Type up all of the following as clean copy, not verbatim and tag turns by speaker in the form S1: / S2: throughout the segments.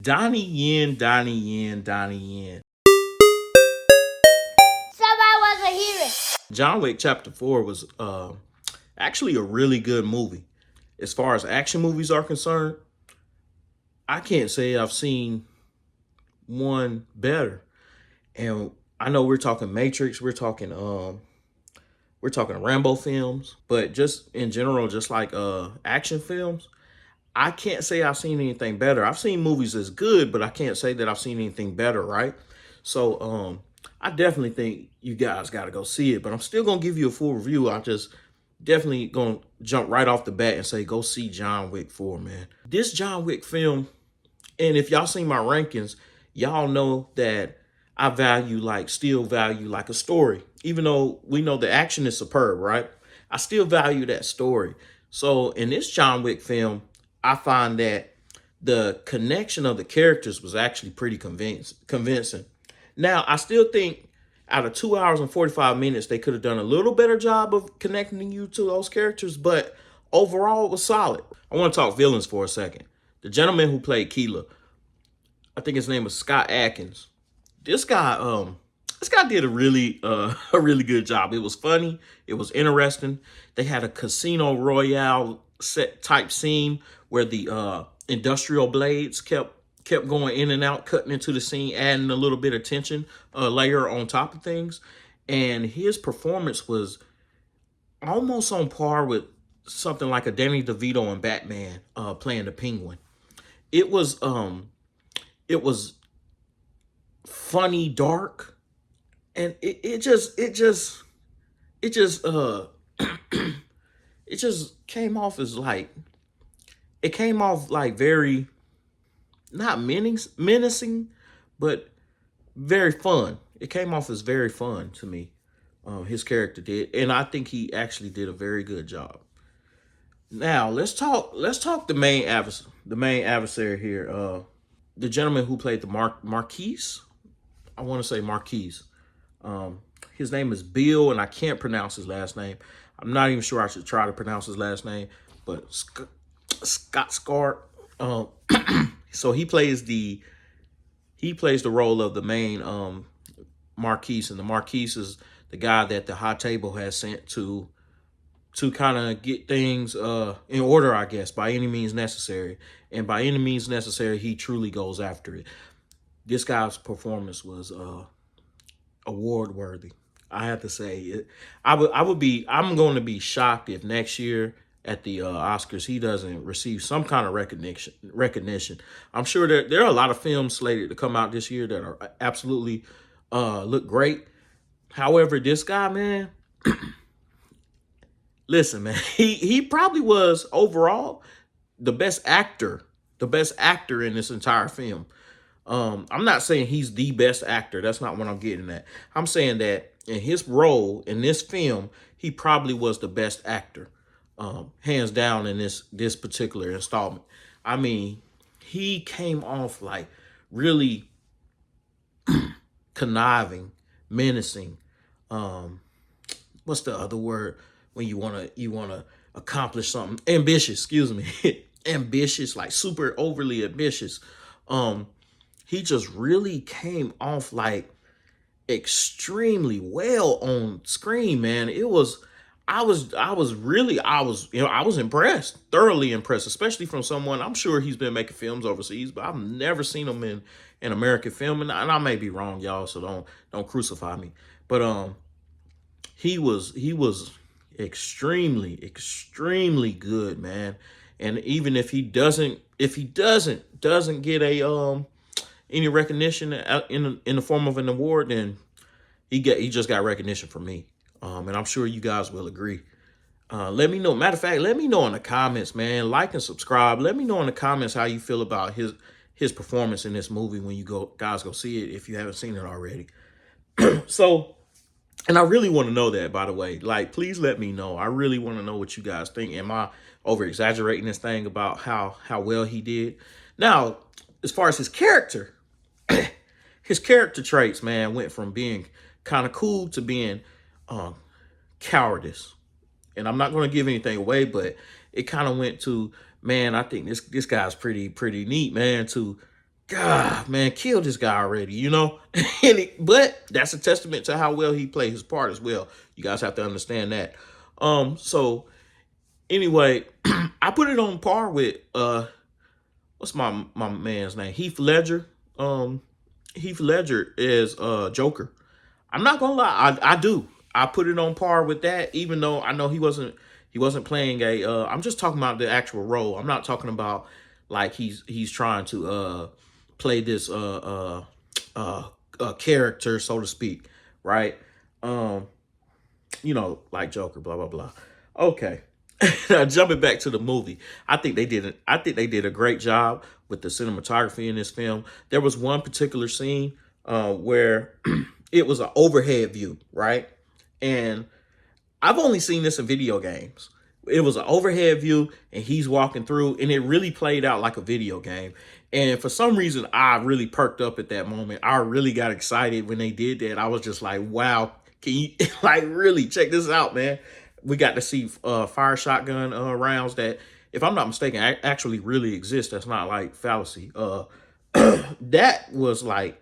S1: Donnie Yen, Donnie Yen, Donnie Yen.
S2: Somebody wasn't hearing.
S1: John Wick Chapter 4 was actually a really good movie. As far as action movies are concerned, I can't say I've seen one better. And I know we're talking Matrix, we're talking Rambo films, but just in general, just like action films, I can't say I've seen anything better. I've seen movies as good, but I can't say that I've seen anything better, right? So I definitely think you guys got to go see it, but I'm still gonna give you a full review. I just definitely gonna jump right off the bat and say go see John Wick 4, man. This John Wick film, and if y'all seen my rankings, y'all know that I still value like a story. Even though we know the action is superb, right? I still value that story. So in this John Wick film, I find that the connection of the characters was actually pretty convincing. Now, I still think out of 2 hours and 45 minutes, they could have done a little better job of connecting you to those characters, but overall, it was solid. I want to talk villains for a second. The gentleman who played Keela, I think his name was Scott Adkins. This guy, did a really good job. It was funny. It was interesting. They had a Casino Royale set type scene where the industrial blades kept going in and out, cutting into the scene, adding a little bit of tension layer on top of things. And his performance was almost on par with something like a Danny DeVito in Batman playing the Penguin. It was it was funny, dark, and it just it just came off as like it came off like very not menacing, but very fun. It came off as very fun to me. His character did, and I think he actually did a very good job. Now let's talk the main adversary here. The gentleman who played the Marquise. I want to say Marquise. His name is Bill, and I can't pronounce his last name. I'm not even sure I should try to pronounce his last name, but Scott Scart. So he plays the role of the main Marquise, and the Marquise is the guy that the High Table has sent to kind of get things in order, I guess, by any means necessary. And by any means necessary, he truly goes after it. This guy's performance was award worthy. I have to say it. I'm going to be shocked if next year at the Oscars he doesn't receive some kind of recognition. I'm sure there are a lot of films slated to come out this year that are absolutely look great. However, this guy, man, listen, man, he probably was overall the best actor, in this entire film. I'm not saying he's the best actor. That's not what I'm getting at. I'm saying that in his role in this film, he probably was the best actor, hands down in this particular installment. I mean, he came off like really conniving, menacing. What's the other word when you wanna accomplish something? Ambitious. Excuse me. Ambitious, like super overly ambitious. He just really came off like extremely well on screen, man. I was impressed, thoroughly impressed, especially from someone. I'm sure he's been making films overseas, but I've never seen him in an American film, and I may be wrong, y'all, so don't crucify me. But he was extremely good, man. And even if he doesn't get a any recognition in the form of an award, then he just got recognition from me. And I'm sure you guys will agree. Let me know. Matter of fact, let me know in the comments, man. Like and subscribe. Let me know in the comments how you feel about his performance in this movie when you guys go see it if you haven't seen it already. So, and I really want to know that, by the way. Like, please let me know. I really want to know what you guys think. Am I over exaggerating this thing about how well he did? Now, as far as his character, his character traits, man, went from being kind of cool to being cowardice. And I'm not going to give anything away, but it kind of went to, man, I think this guy's pretty neat, man, to God, man, kill this guy already, you know? But that's a testament to how well he played his part as well. You guys have to understand that. So anyway, I put it on par with what's my man's name? Heath Ledger. Heath Ledger is Joker. I'm not gonna lie, I do. I put it on par with that, even though I know he wasn't playing a. I'm just talking about the actual role. I'm not talking about like he's trying to play this character, so to speak, right? Um, like Joker, blah blah blah. Okay. Now jumping back to the movie, I think they did a great job with the cinematography in this film. There was one particular scene where it was an overhead view, right? And I've only seen this in video games. It was an overhead view, and he's walking through, and it really played out like a video game. And for some reason, I really perked up at that moment. I really got excited when they did that. I was just like, "Wow, can you like really check this out, man?" We got to see fire shotgun rounds that, if I'm not mistaken, actually really exist. That's not like fallacy. That was like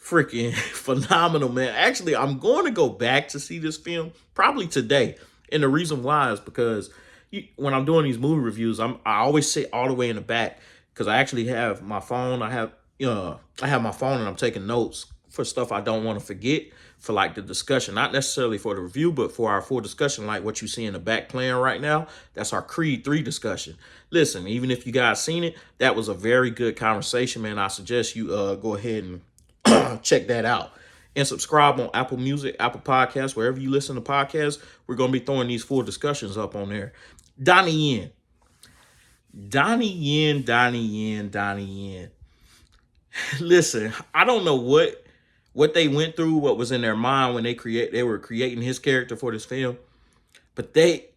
S1: freaking phenomenal, man. Actually, I'm going to go back to see this film probably today. And the reason why is because when I'm doing these movie reviews, I always sit all the way in the back because I actually have my phone. I have my phone and I'm taking notes for stuff I don't want to forget for like the discussion, not necessarily for the review, but for our full discussion, like what you see in the back playing right now. That's our Creed 3 discussion. Listen, even if you guys seen it, that was a very good conversation, man. I suggest you go ahead and check that out. And subscribe on Apple Music, Apple Podcasts, wherever you listen to podcasts. We're going to be throwing these full discussions up on there. Donnie Yen. Donnie Yen, Donnie Yen, Donnie Yen. Listen, I don't know what they went through, what was in their mind when they were creating his character for this film, but they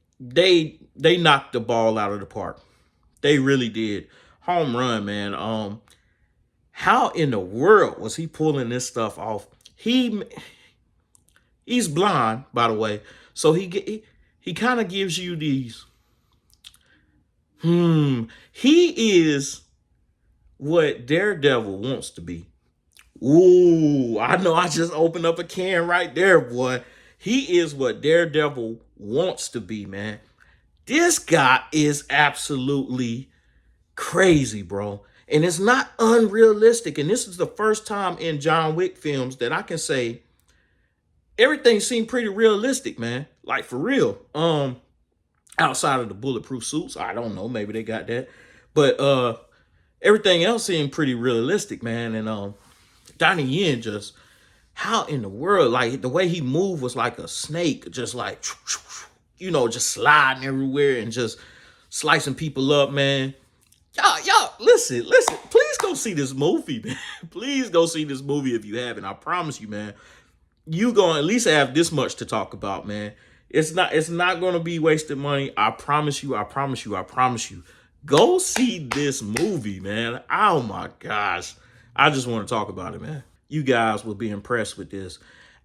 S1: knocked the ball out of the park. They really did. Home run, man. How in the world was he pulling this stuff off? He's blind, by the way, so he kind of gives you these. He is what Daredevil wants to be. Ooh, I know I just opened up a can right there, boy. He is what Daredevil wants to be, man. This guy is absolutely crazy, bro. And it's not unrealistic. And this is the first time in John Wick films that I can say everything seemed pretty realistic, man. Like for real. Outside of the bulletproof suits, I don't know, maybe they got that. But everything else seemed pretty realistic, man. And Donnie Yen just, how in the world, like the way he moved was like a snake, just like, just sliding everywhere and just slicing people up, man. Y'all, listen, please go see this movie, man. Please go see this movie if you haven't. I promise you, man, you gonna at least have this much to talk about, man. It's not gonna be wasted money. I promise you, I promise you, I promise you. Go see this movie, man. Oh my gosh. I just want to talk about it, man. You guys will be impressed with this.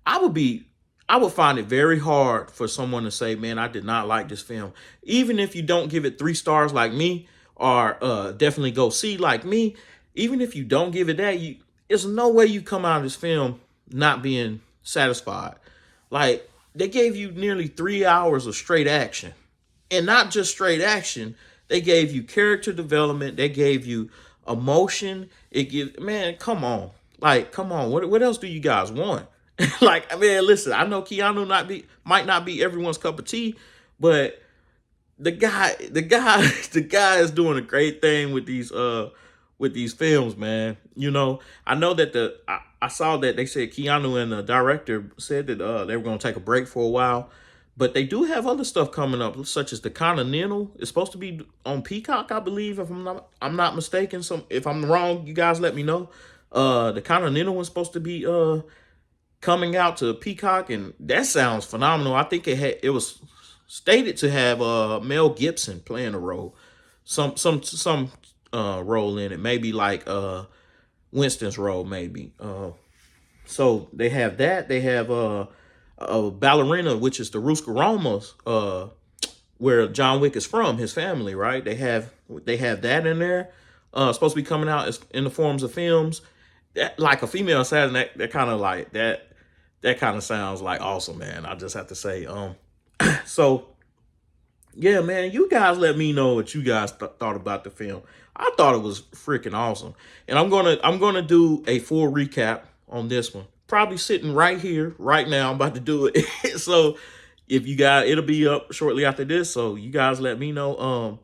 S1: I would find it very hard for someone to say, man, I did not like this film. Even if you don't give it 3 stars like me, or definitely go see like me, even if you don't give it that, there's no way you come out of this film not being satisfied. Like, they gave you nearly 3 hours of straight action. And not just straight action, they gave you character development, they gave you emotion. Man, come on. Like, come on. What else do you guys want? Like, man, listen, I know Keanu might not be everyone's cup of tea, but the guy the guy is doing a great thing with these films, man. I know that I saw that they said Keanu and the director said that they were going to take a break for a while, but they do have other stuff coming up, such as The Continental. It's supposed to be on Peacock, I believe, if I'm not mistaken. So if I'm wrong, you guys let me know. The Continental was supposed to be coming out to Peacock, and that sounds phenomenal. I think it was stated to have Mel Gibson playing a role, some role in it, maybe like Winston's role, maybe. So they have that. They have a ballerina, which is the Rooster Romas, where John Wick is from, his family, right? They have that in there. supposed to be coming out in the forms of films. That, like a female assassin, that kind of like that kind of sounds like awesome, man. I just have to say, so yeah, man, you guys let me know what you guys thought about the film. I thought it was freaking awesome, and I'm gonna do a full recap on this one. Probably sitting right here, right now. I'm about to do it. So if you guys, it'll be up shortly after this. So you guys let me know.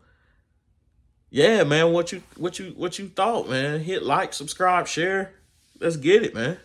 S1: Yeah, man, what you thought, man? Hit like, subscribe, share. Let's get it, man.